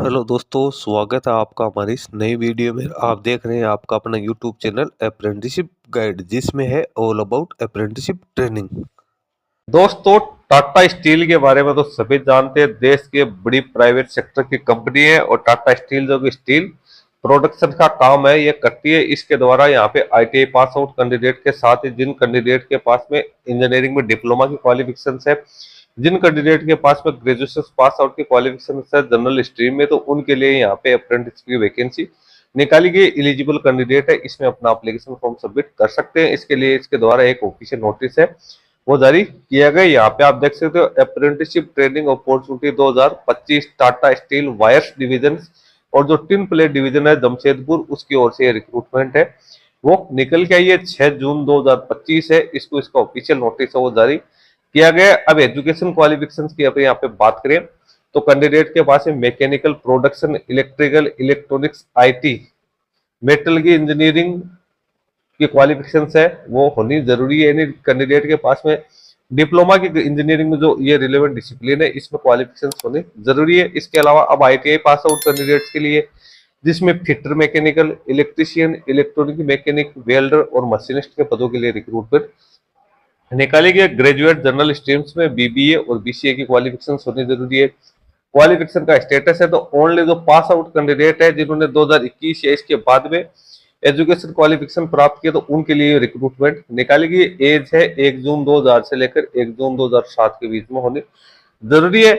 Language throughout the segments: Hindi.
हेलो दोस्तों, स्वागत है आपका हमारी इस नई वीडियो में। आप देख रहे हैं आपका अपना यूट्यूब चैनल अप्रेंटिसशिप गाइड, जिसमें है ऑल अबाउट अप्रेंटिसशिप ट्रेनिंग। दोस्तों, टाटा स्टील के बारे में तो सभी जानते हैं। देश की बड़ी प्राइवेट सेक्टर की कंपनी है और टाटा स्टील जो कि स्टील प्रोडक्शन का काम है ये करती है। इसके द्वारा यहाँ पे आईटीआई पास आउट कैंडिडेट के साथ ही जिन कैंडिडेट के पास में इंजीनियरिंग में डिप्लोमा की क्वालिफिकेशन है, जिन कैंडिडेट के पास में ग्रेजुएशन पास आउट की क्वालिफिकेशन है जनरल स्ट्रीम में, तो उनके लिए यहाँ पे अप्रेंटिस की वैकेंसी निकाली गई। एलिजिबल कैंडिडेट है, इसमें अपना एप्लीकेशन फॉर्म सबमिट कर सकते हैं। इसके लिए इसके द्वारा एक ऑफिशियल नोटिस है वो जारी किया गया। यहाँ पे आप देख सकते हो apprenticeship training opportunity 2025 Tata steel wires division और जो टिन प्लेट डिवीजन है जमशेदपुर, उसकी ओर से रिक्रूटमेंट है वो निकल के आई है। 6 जून 2025 है, इसको इसका ऑफिशियल नोटिस है वो जारी किया गया। अब एजुकेशन क्वालिफिकेशन की अब यहाँ पे बात करें तो कैंडिडेट के पास mechanical, production, electrical, electronics, IT, metal की इंजीनियरिंग की क्वालिफिकेशन है वो होनी जरूरी है। यानी कैंडिडेट के पास में डिप्लोमा की इंजीनियरिंग में जो ये रिलेवेंट डिसिप्लिन है इसमें क्वालिफिकेशन होनी जरूरी है। इसके अलावा अब आईटीआई पास आउट कैंडिडेट्स के लिए, जिसमें fitter mechanical, electrician, electronic mechanic, welder और मशीनिस्ट के पदों के लिए रिक्रूटमेंट निकाली गई। ग्रेजुएट जनरल स्ट्रीम्स में बीबीए और बीसीए की क्वालिफिकेशन होनी जरूरी है। क्वालिफिकेशन का स्टेटस है तो ओनली जो पास आउट कैंडिडेट है जिन्होंने 2021 या इसके बाद में एजुकेशन क्वालिफिकेशन प्राप्त किया तो उनके लिए रिक्रूटमेंट निकाली गई। एज है 1 जून 2000 से लेकर 1 जून 2007 के बीच में होनी जरूरी है।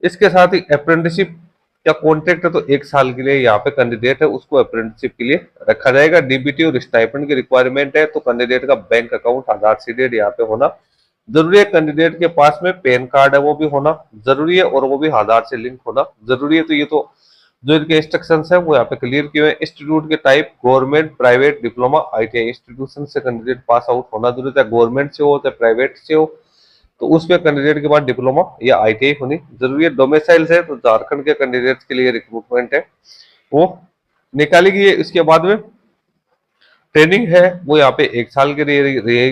इसके साथ ही अप्रेंटिसशिप का कॉन्ट्रैक्ट है तो 1 साल के लिए यहाँ पे कैंडिडेट है उसको अप्रेंटिसशिप के लिए रखा जाएगा। डीबीटी और स्टाइपेंड की रिक्वायरमेंट है तो कैंडिडेट का बैंक अकाउंट, आधार सीडेड यहाँ पे होना जरूरी है। कैंडिडेट के पास में पैन कार्ड है वो भी होना जरूरी है और वो भी आधार से लिंक होना जरूरी है। तो ये तो जो इनके इंस्ट्रक्शंस है वो यहाँ पे क्लियर किए हुए हैं। इंस्टीट्यूट के type government, private, diploma, ITI institution से कैंडिडेट पास आउट होना जरूरी है। गवर्नमेंट से हो चाहे प्राइवेट से हो तो उसमें कैंडिडेट के बाद डिप्लोमा या आईटीआई होनी जरूरी है। डोमिसाइल है तो झारखंड के कैंडिडेट के लिए रिक्रूटमेंट है वो निकाली गई है। इसके बाद में ट्रेनिंग है वो यहाँ पे 1 साल के लिए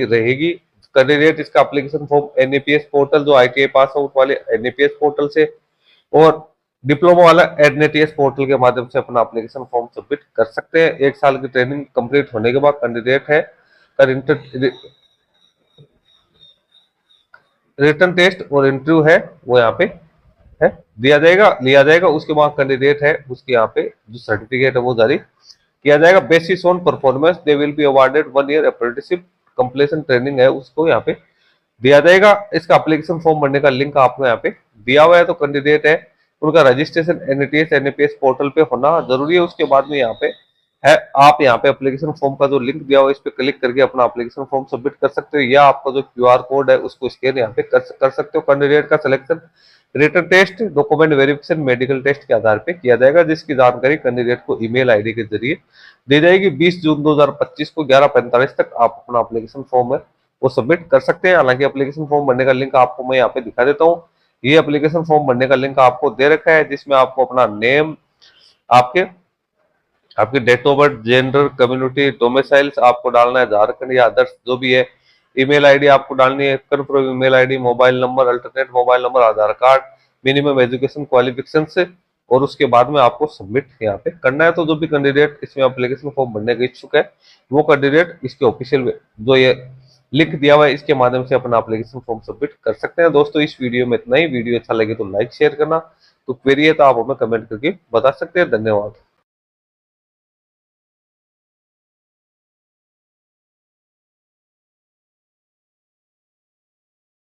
रहेगी। कैंडिडेट इसका एप्लीकेशन फॉर्म एनईपीएस पोर्टल, जो आईटीआई पास आउट वाले एनईपीएस पोर्टल से और डिप्लोमा वाला एडनेटीएस पोर्टल के माध्यम से अपना एप्लीकेशन फॉर्म सबमिट कर सकते हैं। 1 साल की ट्रेनिंग कंप्लीट होने के बाद कैंडिडेट है रिटर्न टेस्ट और इंटरव्यू है वो यहाँ पे है लिया जाएगा। उसके बाद कैंडिडेट है उसके यहाँ पे जो सर्टिफिकेट है वो जारी किया जाएगा। Basis on performance they will be awarded 1 year apprenticeship completion training है उसको यहाँ पे दिया जाएगा। इसका एप्लीकेशन फॉर्म भरने का लिंक आपको यहाँ पे दिया हुआ है। तो कैंडिडेट है उनका रजिस्ट्रेशन एनईटीएस एनईपीएस पोर्टल पे होना जरूरी है। उसके बाद में यहाँ पे है आप यहाँ पे एप्लीकेशन फॉर्म का जो लिंक दिया हुआ है इस पे क्लिक करके अपना एप्लीकेशन फॉर्म सबमिट कर सकते हो, या आपका जो क्यूआर कोड है उसको स्कैन यहाँ पे कर सकते हो। कैंडिडेट का selection written test, document verification, medical test के आधार पे किया जाएगा, जिसकी जानकारी कैंडिडेट को ईमेल आईडी के जरिए दी जाएगी। 20 जून 2025 को 11:45 तक आप अपना एप्लीकेशन फॉर्म है वो सबमिट कर सकते हैं। हालांकि एप्लीकेशन फॉर्म भरने का लिंक आपको मैं यहाँ पे दिखा देता हूँ। ये एप्लीकेशन फॉर्म भरने का लिंक आपको दे रखा है, जिसमें आपको अपना नेम, आपके आपकी date of birth, gender, community, domiciles आपको डालना है, झारखंड या अदर्स जो भी है, ईमेल आईडी आपको डालनी है, confirm email ID, mobile number, alternate mobile number, Aadhaar card, minimum education qualification से, और उसके बाद में आपको सबमिट यहाँ पे करना है। तो जो भी कैंडिडेट इसमें एप्लीकेशन फॉर्म भरने के इच्छुक है वो कैंडिडेट इसके ऑफिशियल जो ये लिंक दिया हुआ है इसके माध्यम से अपना एप्लीकेशन फॉर्म सबमिट कर सकते हैं। दोस्तों, इस वीडियो में इतना ही। वीडियो अच्छा लगे तो लाइक शेयर करना, तो क्वेरी है तो आप हमें कमेंट करके बता सकते हैं। धन्यवाद।